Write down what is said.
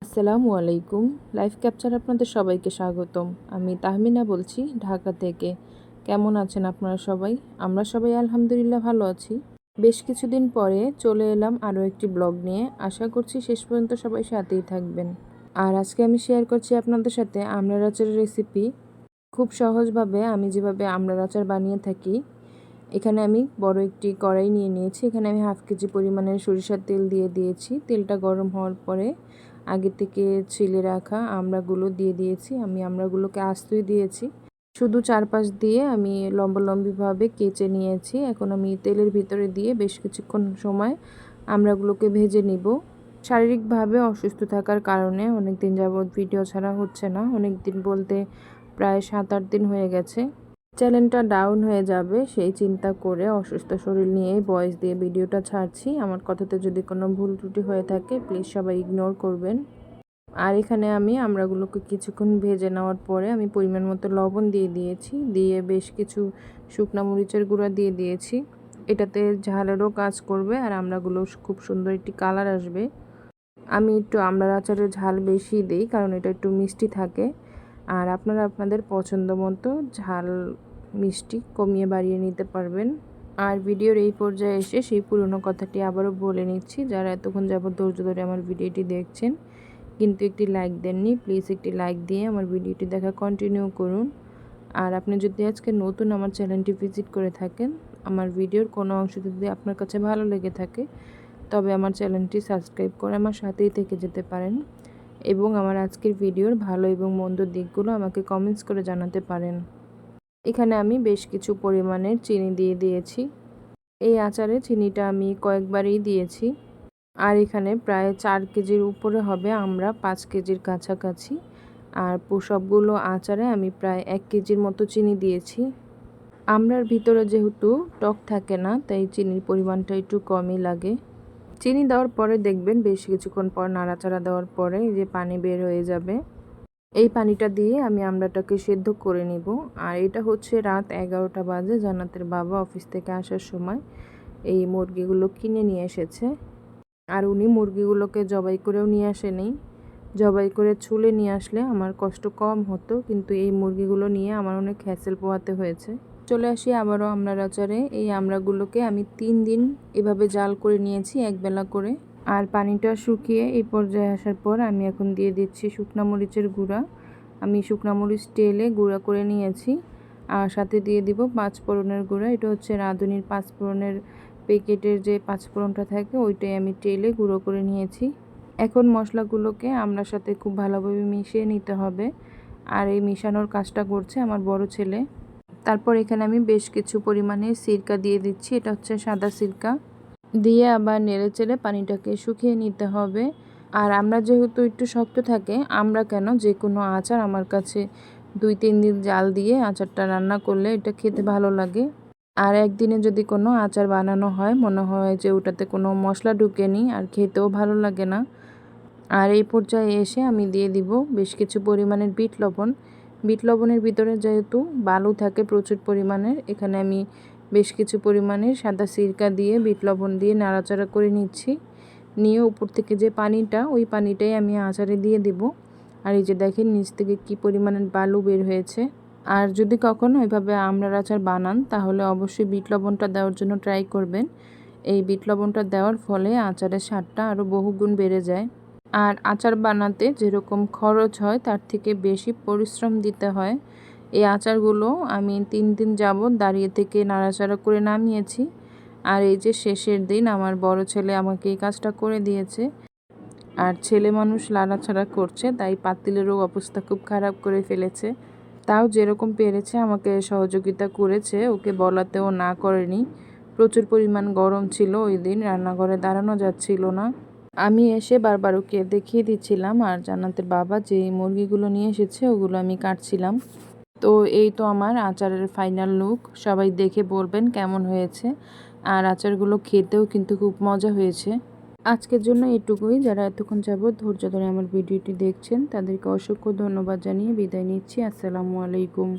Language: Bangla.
আসসালামু আলাইকুম। লাইভ ক্যাপচার আপনাদের সবাইকে স্বাগতম। আমি তাহমিনা বলছি ঢাকা থেকে। কেমন আছেন আপনারা সবাই? আমরা সবাই আলহামদুলিল্লাহ ভালো আছি। বেশ কিছুদিন পরে চলে এলাম আরও একটি ব্লগ নিয়ে। আশা করছি শেষ পর্যন্ত সবাই সাথেই থাকবেন। আর আজকে আমি শেয়ার করছি আপনাদের সাথে আমড়ার আচারের রেসিপি। খুব সহজভাবে আমি যেভাবে আমড়ার আচার বানিয়ে থাকি। এখানে আমি বড় একটি কড়াই নিয়ে নিয়েছি। এখানে আমি 1/2 কেজি পরিমাণের সরিষার তেল দিয়ে দিয়েছি। তেলটা গরম হওয়ার পরে আগে থেকে ছিলে রাখা আমড়াগুলো দিয়ে দিয়েছি। আমি আমড়াগুলোকে আস্তই দিয়েছি। শুধু চারপাশ দিয়ে আমি লম্বালম্বিভাবে কেচে নিয়েছি। এখন আমি তেলের ভিতরে দিয়ে বেশ কিছুক্ষণ সময় আমড়াগুলোকে ভেজে নিব। শারীরিকভাবে অসুস্থ থাকার কারণে অনেক দিন যাবৎ ভিডিও ছাড়া হচ্ছে না। অনেক দিন বলতে প্রায় 7-8 দিন হয়ে গেছে। চ্যানেলটা ডাউন হয়ে যাবে সেই চিন্তা করে অসুস্থ শরীর নিয়ে ভয়েস দিয়ে ভিডিওটা ছাড়ছি। আমার কথাতে যদি কোনো ভুল ত্রুটি হয়ে থাকে প্লিজ সবাই ইগনোর করবেন। আর এখানে আমি আমড়াগুলোকে কিছুক্ষণ ভেজে নেওয়ার পরে আমি পরিমাণ মতো লবণ দিয়ে দিয়েছি। দিয়ে বেশ কিছু শুকনা মরিচের গুঁড়া দিয়ে দিয়েছি। এটাতে ঝালেরও কাজ করবে আর আমড়াগুলো খুব সুন্দর একটি কালার আসবে। আমি একটু আমড়ার আচারের ঝাল বেশি দিই কারণ এটা একটু মিষ্টি থাকে। আর আপনারা আপনাদের পছন্দ মতো ঝাল মিষ্টি কমিয়ে বাড়িয়ে নিতে পারবেন। আর ভিডিওর এই পর্যায়ে এসে সেই পুরনো কথাটি আবারও বলে নিচ্ছি, যারা এতক্ষণ যাবত ধৈর্য ধরে আমার ভিডিওটি দেখছেন কিন্তু একটি লাইক দেননি, প্লিজ একটি লাইক দিয়ে আমার ভিডিওটি দেখা কন্টিনিউ করুন। আর আপনি যদি আজকে নতুন আমার চ্যানেলটি ভিজিট করে থাকেন, আমার ভিডিওর কোনো অংশ যদি আপনার কাছে ভালো লেগে থাকে তবে আমার চ্যানেলটি সাবস্ক্রাইব করে আমার সাথেই থেকে যেতে পারেন এবং আমার আজকের ভিডিওর ভালো এবং মন্দ দিকগুলো আমাকে কমেন্টস করে জানাতে পারেন। এখানে আমি বেশ কিছু পরিমাণের চিনি দিয়ে দিয়েছি। এই আচারে চিনিটা আমি কয়েকবারই দিয়েছি। আর এখানে প্রায় 4 কেজির উপরে হবে আমরা 5 কেজির কাছাকাছি। আর সবগুলো আচারে আমি প্রায় 1 কেজির মতো চিনি দিয়েছি। আমড়ার ভিতরে যেহেতু টক থাকে না তাই চিনির পরিমাণটা একটু কমই লাগে। চিনি দেওয়ার পরে দেখবেন বেশ কিছুক্ষণ পর নাড়াচাড়া দেওয়ার পরে এই যে পানি বের হয়ে যাবে। এই পানিটা দিয়ে আমি আমড়াটাকে সেদ্ধ করে নিব। আর এটা হচ্ছে রাত 11টা বাজে। জান্নাতের বাবা অফিস থেকে আসার সময় এই মুরগিগুলো কিনে নিয়ে এসেছে। আর উনি মুরগিগুলোকে জবাই করেও নিয়ে আসেনি। জবাই করে ছুলে নিয়ে আসলে আমার কষ্ট কম হতো, কিন্তু এই মুরগিগুলো নিয়ে আমার অনেক হ্যাসেল পোহাতে হয়েছে। চলে আসি আবারও আমড়ার আচারে। এই আমড়াগুলোকে আমি 3 দিন এভাবে জাল করে নিয়েছি একবেলা করে। আর পানিটা শুকিয়ে এই পর্যায়ে আসার পর আমি এখন দিয়ে দিচ্ছি শুকনা মরিচের গুঁড়া। আমি শুকনা মরিচ টেলে গুঁড়া করে নিয়েছি। আর সাথে দিয়ে দিব 5 ফোড়নের গুঁড়া। এটা হচ্ছে রাঁধুনির 5 ফোড়নের প্যাকেটের যে 5 ফোড়নটা থাকে ওইটাই আমি টেলে গুঁড়ো করে নিয়েছি। এখন মশলাগুলোকে আমড়ার সাথে খুব ভালোভাবে মিশিয়ে নিতে হবে। আর এই মিশানোর কাজটা করছে আমার বড় ছেলে। তারপর এখানে আমি বেশ কিছু পরিমাণে সিরকা দিয়ে দিচ্ছি। এটা হচ্ছে সাদা সিরকা। দিয়ে আবার নেড়েচেড়ে পানিটাকে শুকিয়ে নিতে হবে। আর আমরা যেহেতু একটু শক্ত থাকে, আমরা কেন যে কোনো আচার আমার কাছে 2-3 দিন জাল দিয়ে আচারটা রান্না করলে এটা খেতে ভালো লাগে। আর একদিনে যদি কোনো আচার বানানো হয় মনে হয় যে ওটাতে কোনো মশলা ঢুকেনি আর খেতেও ভালো লাগে না। আর এই পর্যায়ে এসে আমি দিয়ে দিব বেশ কিছু পরিমাণের বিট লবণ। বিট লবণের ভিতরে যেহেতু বালু থাকে প্রচুর পরিমাণের, এখানে আমি বেশ কিছু পরিমাণের সাদা সিরকা দিয়ে বিট লবণ দিয়ে নাড়াচাড়া করে নিচ্ছি। নিয়ে উপর থেকে যে পানিটা ওই পানিটাই আমি আচারে দিয়ে দিব। আর এই যে দেখেন নিচ থেকে কি পরিমাণের বালু বের হয়েছে। আর যদি কখনো এভাবে আমড়ার আচার বানান তাহলে অবশ্যই বিট লবণটা দেওয়ার জন্য ট্রাই করবেন। এই বিট লবণটা দেওয়ার ফলে আচারের স্বাদটা আরও বহুগুণ বেড়ে যায়। আর আচার বানাতে যেরকম খরচ হয় তার থেকে বেশি পরিশ্রম দিতে হয়। এই আচারগুলো আমি 3 দিন যাবৎ দাঁড়িয়ে থেকে নাড়াচাড়া করে নামিয়েছি। আর এই যে শেষের দিন আমার বড় ছেলে আমাকে এই কাজটা করে দিয়েছে। আর ছেলে মানুষ নাড়াচাড়া করছে তাই পাতিলেরও অবস্থা খুব খারাপ করে ফেলেছে। তাও যেরকম পেরেছে আমাকে সহযোগিতা করেছে, ওকে বলাতেও না করেনি। প্রচুর পরিমাণ গরম ছিল ওই দিন, রান্নাঘরে দাঁড়ানো যাচ্ছিল না। আমি এসে বারবার ওকে দেখিয়ে দিচ্ছিলাম আর জান্নাতের বাবা যে মুরগিগুলো নিয়ে এসেছে ওগুলো আমি কাটছিলাম। তো এই তো আমার আচারের ফাইনাল লুক। সবাই দেখে বলবেন কেমন হয়েছে। আর আচারগুলো খেতেও কিন্তু খুব মজা হয়েছে। আজকের জন্য এটুকুই। যারা এতক্ষণ যাবত ধৈর্য ধরে আমার ভিডিওটি দেখছেন তাদেরকে অসংখ্য ধন্যবাদ জানিয়ে বিদায় নিচ্ছি। আসসালামু আলাইকুম।